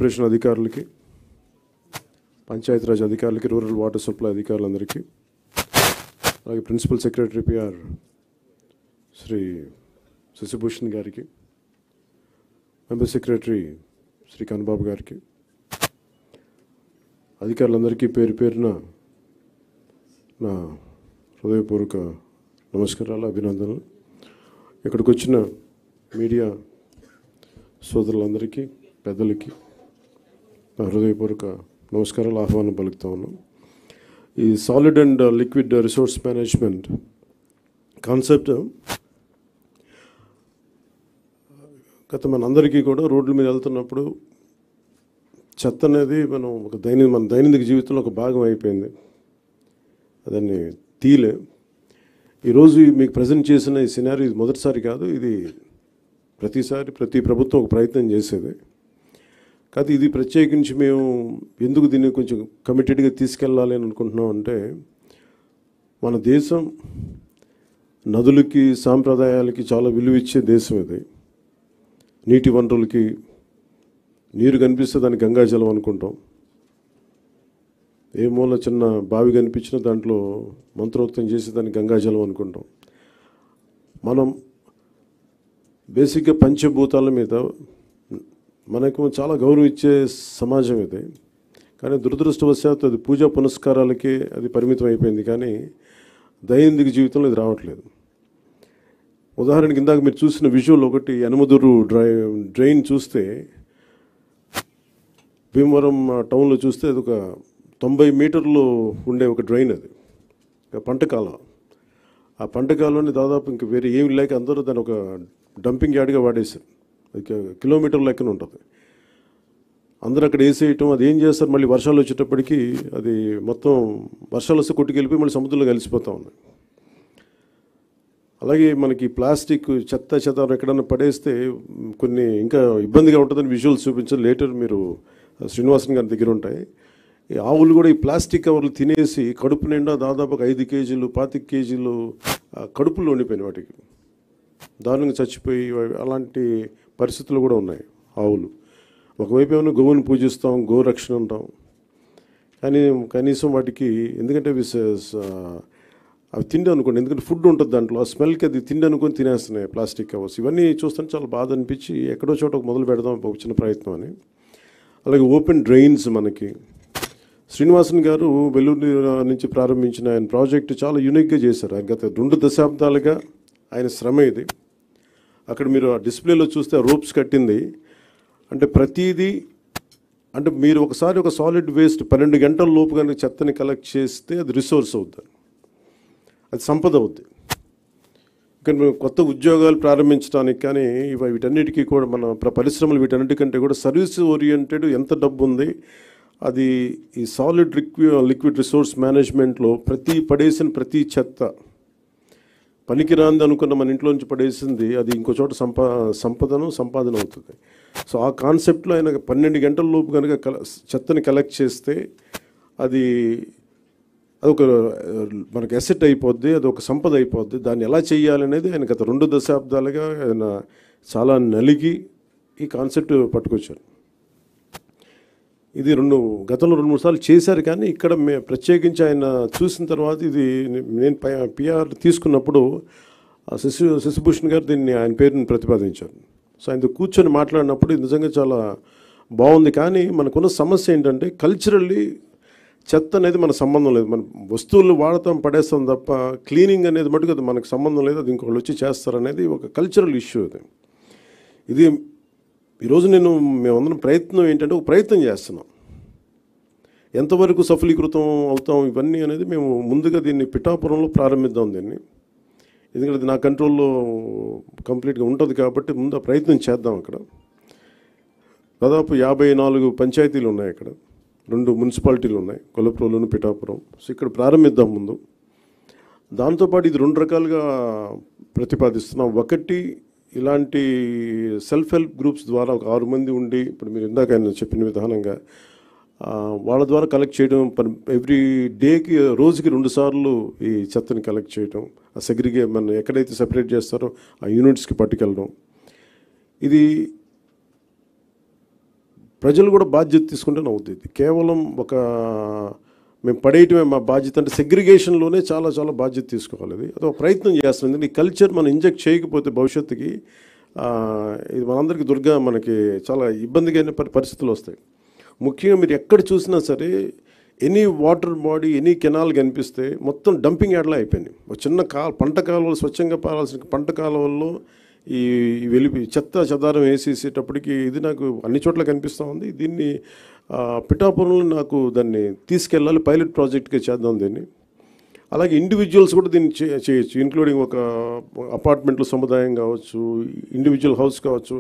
Corporation అధికారులకి, పంచాయతీరాజ్ అధికారులకి, rural water supply అధికారులందరికీ, అలాగే principal secretary PR Shri Shashibhushan గారికి, మెంబర్ సెక్రటరీ శ్రీ కన్నబాబు గారికి, అధికారులందరికీ పేరు పేరున నా హృదయపూర్వక నమస్కారాలు, అభినందనలు. ఇక్కడికి వచ్చిన మీడియా సోదరులందరికీ, పెద్దలకి నా హృదయపూర్వక నమస్కారాలు, ఆహ్వానం పలుకుతా ఉన్నాం. ఈ solid and liquid resource management concept గత మనందరికీ కూడా రోడ్ల మీద వెళ్తున్నప్పుడు చెత్త అనేది మన దైనందిక జీవితంలో ఒక భాగం అయిపోయింది. దాన్ని తీలే. ఈరోజు మీకు ప్రజెంట్ చేసిన ఈ సినారీ మొదటిసారి కాదు, ఇది ప్రతిసారి ప్రతి ప్రభుత్వం ఒక ప్రయత్నం చేసేది. కాదు, ఇది ప్రత్యేకించి మేము ఎందుకు దీన్ని కొంచెం కమిటెడ్గా తీసుకెళ్ళాలి అని అనుకుంటున్నాం అంటే, మన దేశం నదులకి, సాంప్రదాయాలకి చాలా విలువ ఇచ్చే దేశం ఇది. నీటి వనరులకి, నీరు కనిపిస్తే దానికి గంగాజలం అనుకుంటాం. ఏ మూల చిన్న బావి కనిపించినా దాంట్లో మంత్రోక్తం చేసి దానికి గంగాజలం అనుకుంటాం. మనం బేసిక్గా పంచభూతాల మీద మనకు చాలా గౌరవం ఇచ్చే సమాజం ఇది. కానీ దురదృష్టవశాత్తు అది పూజా పునస్కారాలకే అది పరిమితం అయిపోయింది, కానీ దైనందిక జీవితంలో ఇది రావట్లేదు. ఉదాహరణకి ఇందాక మీరు చూసిన విజువల్ ఒకటి, యనమదురు డ్రైన్ చూస్తే, భీమవరం టౌన్లో చూస్తే అది ఒక 90 మీటర్లు ఉండే ఒక డ్రైన్. అది పంటకాలం. ఆ పంటకాలంలో దాదాపు ఇంక వేరే ఏమి లేక అందరూ దాన్ని ఒక డంపింగ్ యార్డ్గా వాడేశారు. అది కిలోమీటర్ లెక్కన ఉంటుంది. అందరూ అక్కడ వేసేయటం, అది ఏం చేస్తారు, మళ్ళీ వర్షాలు వచ్చేటప్పటికి అది మొత్తం వర్షాలు వస్తే కొట్టుకెళ్ళిపోయి మళ్ళీ సముద్రంలో కలిసిపోతూ ఉంది. అలాగే మనకి ప్లాస్టిక్ చెత్త ఎక్కడన్నా పడేస్తే కొన్ని ఇంకా ఇబ్బందిగా ఉంటుందని విజువల్స్ చూపించారు. లేటర్ మీరు శ్రీనివాసన్ గారి దగ్గర ఉంటాయి. ఈ ఆవులు కూడా ఈ ప్లాస్టిక్ కవర్లు తినేసి కడుపు నిండా దాదాపు 5 కేజీలు 25 కేజీలు కడుపులో ఉండిపోయినాయి. వాటికి దారుణంగా చచ్చిపోయి అలాంటి పరిస్థితులు కూడా ఉన్నాయి ఆవులు. ఒకవైపు ఏమైనా గోవుని పూజిస్తాం, గోరక్షణ అంటాం, కానీ కనీసం వాటికి ఎందుకంటే అవి తిండి అనుకోండి, ఎందుకంటే ఫుడ్ ఉంటుంది దాంట్లో, ఆ స్మెల్కి అది తిండి అనుకొని తినేస్తున్నాయి ప్లాస్టిక్ కవర్స్. ఇవన్నీ చూస్తుంటే చాలా బాధ అనిపించి ఎక్కడో చోట మొదలు పెడదాం ఒక చిన్న ప్రయత్నం అని. అలాగే ఓపెన్ డ్రైన్స్ మనకి శ్రీనివాసన్ గారు వెల్లూరు నుంచి ప్రారంభించిన ఆయన ప్రాజెక్టు చాలా యూనిక్గా చేశారు. ఆయన గత 2 దశాబ్దాలుగా ఆయన శ్రమ ఇది. అక్కడ మీరు ఆ డిస్ప్లేలో చూస్తే రోప్స్ కట్టింది అంటే ప్రతిదీ, అంటే మీరు ఒకసారి ఒక సాలిడ్ వేస్ట్ 12 గంటల లోపు కనుక చెత్తని కలెక్ట్ చేస్తే అది రిసోర్స్ అవుతుంది, అది సంపద అవుద్ది. ఇక్కడ మేము కొత్త ఉద్యోగాలు ప్రారంభించడానికి కానీ వీటన్నిటికీ కూడా మన పరిశ్రమలు వీటన్నిటికంటే కూడా సర్వీస్ ఓరియంటెడ్ ఎంత డబ్బు ఉంది, అది ఈ సాలిడ్ లిక్విడ్ రిసోర్స్ మేనేజ్మెంట్లో పడేసిన ప్రతి చెత్త పనికిరాంది అనుకున్న మన ఇంట్లో నుంచి పడేసింది అది ఇంకో చోట సంపాదన అవుతుంది. సో ఆ కాన్సెప్ట్లో ఆయన 12 గంటల లోపు కనుక చెత్తని కలెక్ట్ చేస్తే అది ఒక మనకు అసెట్ అయిపోద్ది, అది ఒక సంపద అయిపోద్ది. దాన్ని ఎలా చేయాలనేది ఆయన గత 2 దశాబ్దాలుగా ఆయన చాలా నలిగి ఈ కాన్సెప్ట్ పట్టుకొచ్చారు. ఇది గతంలో 2-3 సార్లు చేశారు, కానీ ఇక్కడ ప్రత్యేకించి ఆయన చూసిన తర్వాత ఇది నేను పిఆర్ తీసుకున్నప్పుడు శశిభూషణ్ గారు దీన్ని ఆయన పేరుని ప్రతిపాదించారు. సో ఆయనతో కూర్చొని మాట్లాడినప్పుడు ఇది నిజంగా చాలా బాగుంది. కానీ మనకున్న సమస్య ఏంటంటే కల్చరల్లీ చెత్త అనేది మనకు సంబంధం లేదు. మన వస్తువులు వాడతాం, పడేస్తాం తప్ప క్లీనింగ్ అనేది మటుకు అది మనకు సంబంధం లేదు, అది ఇంకొకళ్ళు వచ్చి చేస్తారనేది ఒక కల్చరల్ ఇష్యూ. ఇది ఈరోజు మేమందరం ప్రయత్నం ఏంటంటే ఒక ప్రయత్నం చేస్తున్నాం. ఎంతవరకు సఫలీకృతం అవుతాం ఇవన్నీ అనేది మేము ముందుగా దీన్ని పిఠాపురంలో ప్రారంభిద్దాం దీన్ని, ఎందుకంటే అది నా కంట్రోల్లో కంప్లీట్గా ఉంటుంది కాబట్టి ముందు ఆ ప్రయత్నం చేద్దాం. అక్కడ దాదాపు 54 పంచాయతీలు ఉన్నాయి, అక్కడ 2 మున్సిపాలిటీలు ఉన్నాయి, కొలప్రోలును పిఠాపురం. సో ఇక్కడ ప్రారంభిద్దాం ముందు. దాంతోపాటు ఇది 2 రకాలుగా ప్రతిపాదిస్తున్నాం. ఒకటి, ఇలాంటి సెల్ఫ్ హెల్ప్ గ్రూప్స్ ద్వారా ఒక 6 మంది ఉండి, ఇప్పుడు మీరు ఇందాక ఆయన చెప్పిన విధానంగా వాళ్ళ ద్వారా కలెక్ట్ చేయడం, ఎవ్రీ డేకి రోజుకి 2 సార్లు ఈ చెత్తని కలెక్ట్ చేయడం, ఆ మన ఎక్కడైతే సెపరేట్ చేస్తారో ఆ యూనిట్స్కి పట్టుకెళ్ళడం. ఇది ప్రజలు కూడా బాధ్యత తీసుకుంటేనే అవుతుంది. కేవలం ఒక మేము పడేయటమే మా బాధ్యత అంటే సెగ్రిగేషన్లోనే చాలా చాలా బాధ్యత తీసుకోవాలి. అది ఒక ప్రయత్నం చేస్తుంది. ఈ కల్చర్ మనం ఇంజెక్ట్ చేయకపోతే భవిష్యత్తుకి ఇది మనందరికీ మనకి చాలా ఇబ్బందిగా పరిస్థితులు వస్తాయి. ముఖ్యంగా మీరు ఎక్కడ చూసినా సరే any water body any canal కనిపిస్తే మొత్తం డంపింగ్ యార్డ్లా అయిపోయింది. ఒక చిన్న పంట కాలువలు స్వచ్ఛంగా పారాల్సిన పంట కాలువల్లో ఈ చెత్త చెదారం వేసేసేటప్పటికి ఇది నాకు అన్ని చోట్ల కనిపిస్తూ ఉంది. దీన్ని పిఠాపురంలో నాకు దాన్ని తీసుకెళ్ళాలి, పైలట్ ప్రాజెక్ట్గా చేద్దాం దీన్ని. అలాగే ఇండివిజువల్స్ కూడా దీన్ని చేయొచ్చు, ఇంక్లూడింగ్ ఒక అపార్ట్మెంట్లో సముదాయం కావచ్చు, ఇండివిజువల్ హౌస్ కావచ్చు,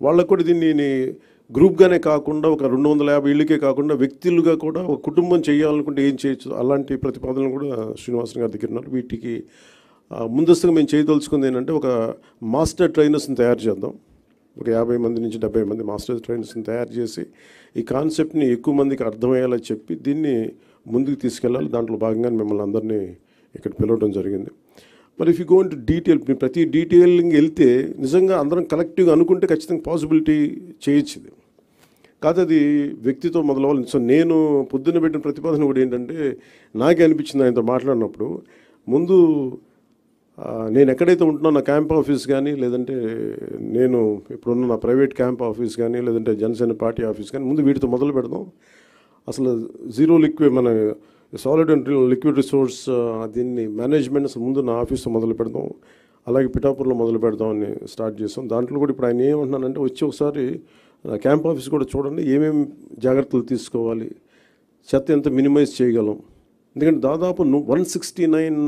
వాళ్ళకు కూడా దీన్ని గ్రూప్గానే కాకుండా ఒక 250 ఇళ్ళకే కాకుండా వ్యక్తులుగా కూడా ఒక కుటుంబం చేయాలనుకుంటే ఏం చేయొచ్చు, అలాంటి ప్రతిపాదనలు కూడా శ్రీనివాసన్ గారి దగ్గర ఉన్నారు. వీటికి ముందస్తుగా మేము చేయదలుచుకుంది ఏంటంటే ఒక మాస్టర్ ట్రైనర్స్ని తయారు చేద్దాం. ఒక 50 మంది నుంచి 70 మంది మాస్టర్ ట్రైనర్స్ని తయారు చేసి ఈ కాన్సెప్ట్ని ఎక్కువ మందికి అర్థమయ్యేలా చెప్పి దీన్ని ముందుకు తీసుకెళ్ళాలి. దాంట్లో భాగంగా మిమ్మల్ని అందరినీ ఇక్కడ పిలవడం జరిగింది. మరి if you go into detail, ప్రతి డీటెయిలింగ్ వెళ్తే నిజంగా అందరం కలెక్టివ్గా అనుకుంటే ఖచ్చితంగా పాసిబిలిటీ చేయొచ్చు. ఇది కాదు, అది వ్యక్తితో మొదలవ్వాలి. సో నేను పొద్దున్న పెట్టిన ప్రతిపాదన కూడా ఏంటంటే నాకే అనిపించింది ఆయనతో మాట్లాడినప్పుడు, ముందు నేను ఎక్కడైతే ఉంటున్నా నా క్యాంప్ ఆఫీస్ కానీ, లేదంటే నేను ఇప్పుడున్న నా ప్రైవేట్ క్యాంప్ ఆఫీస్ కానీ, లేదంటే జనసేన పార్టీ ఆఫీస్ కానీ, ముందు వీటితో మొదలు పెడదాం. అసలు జీరో లిక్విడ్ మన సాలిడ్ అండ్ లిక్విడ్ రిసోర్స్ దీన్ని మేనేజ్మెంట్ అసలు ముందు నా ఆఫీస్తో మొదలు పెడదాం, అలాగే పిఠాపురంలో మొదలు పెడదామని స్టార్ట్ చేస్తాం. దాంట్లో కూడా ఇప్పుడు ఆయన ఏమంటున్నానంటే వచ్చి ఒకసారి క్యాంప్ ఆఫీస్ కూడా చూడండి, ఏమేమి జాగ్రత్తలు తీసుకోవాలి, చెత్త ఎంత మినిమైజ్ చేయగలం. ఎందుకంటే దాదాపు 169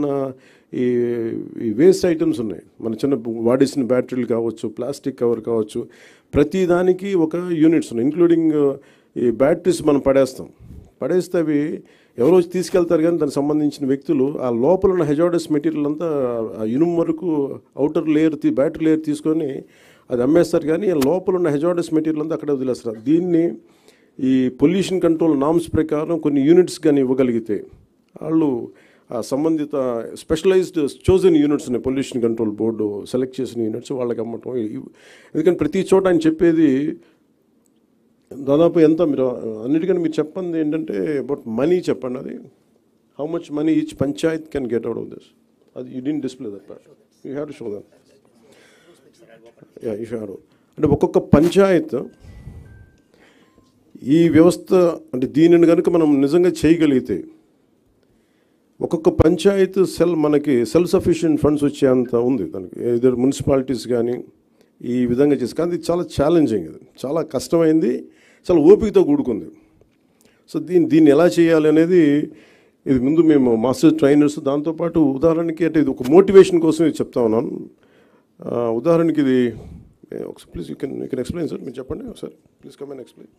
ఈ వేస్ట్ ఐటమ్స్ ఉన్నాయి. మన చిన్న వాడేసిన బ్యాటరీలు కావచ్చు, ప్లాస్టిక్ కవర్ కావచ్చు, ప్రతి దానికి ఒక యూనిట్స్ ఉన్నాయి. ఇంక్లూడింగ్ ఈ బ్యాటరీస్ మనం పడేస్తే అవి ఎవరో తీసుకెళ్తారు, కానీ దానికి సంబంధించిన వ్యక్తులు ఆ లోపల ఉన్న హెజార్డస్ మెటీరియల్ అంతా ఇనుము వరకు అవుటర్ లేయర్ బ్యాటరీ లేయర్ తీసుకొని అది అమ్మేస్తారు, కానీ లోపల ఉన్న హెజార్డస్ మెటీరియల్ అంతా అక్కడే వదిలేస్తారు. దీన్ని ఈ పొల్యూషన్ కంట్రోల్ నామ్స్ ప్రకారం కొన్ని యూనిట్స్ కానీ ఇవ్వగలిగితే వాళ్ళు సంబంధిత స్పెషలైజ్డ్ చోజన్ యూనిట్స్ ఉన్నాయి, పొల్యూషన్ కంట్రోల్ బోర్డు సెలెక్ట్ చేసిన యూనిట్స్ వాళ్ళకి అమ్మటం. ఎందుకంటే ప్రతి చోట ఆయన చెప్పేది దాదాపు ఎంత, మీరు అన్నిటికన్నా మీరు చెప్పండి ఏంటంటే అబౌట్ మనీ చెప్పండి. అది how much money each panchayat can get out of this. అది you didn't display that part, you have to show that. You have అంటే ఒక్కొక్క పంచాయత్ ఈ వ్యవస్థ అంటే దీనిని కనుక మనం నిజంగా చేయగలిగితే ఒక్కొక్క పంచాయత్ మనకి సెల్ఫ్ సఫిషియెంట్ ఫండ్స్ వచ్చేంత ఉంది. దానికి ఇద్దరు మున్సిపాలిటీస్ కానీ ఈ విధంగా చేసి, కానీ ఇది చాలా ఛాలెంజింగ్, ఇది చాలా కష్టమైంది, చాలా ఓపికతో కూడుకుంది. సో దీన్ని ఎలా చేయాలి అనేది ఇది ముందు మేము మాస్టర్ ట్రైనర్స్, దాంతోపాటు ఉదాహరణకి అంటే ఇది ఒక మోటివేషన్ కోసం ఇది చెప్తా ఉన్నాను. ఉదాహరణకి ఇది please you can explain sir, మీరు చెప్పండి ఒకసారి, ప్లీజ్ కమ్ అండ్ ఎక్స్ప్లెయిన్.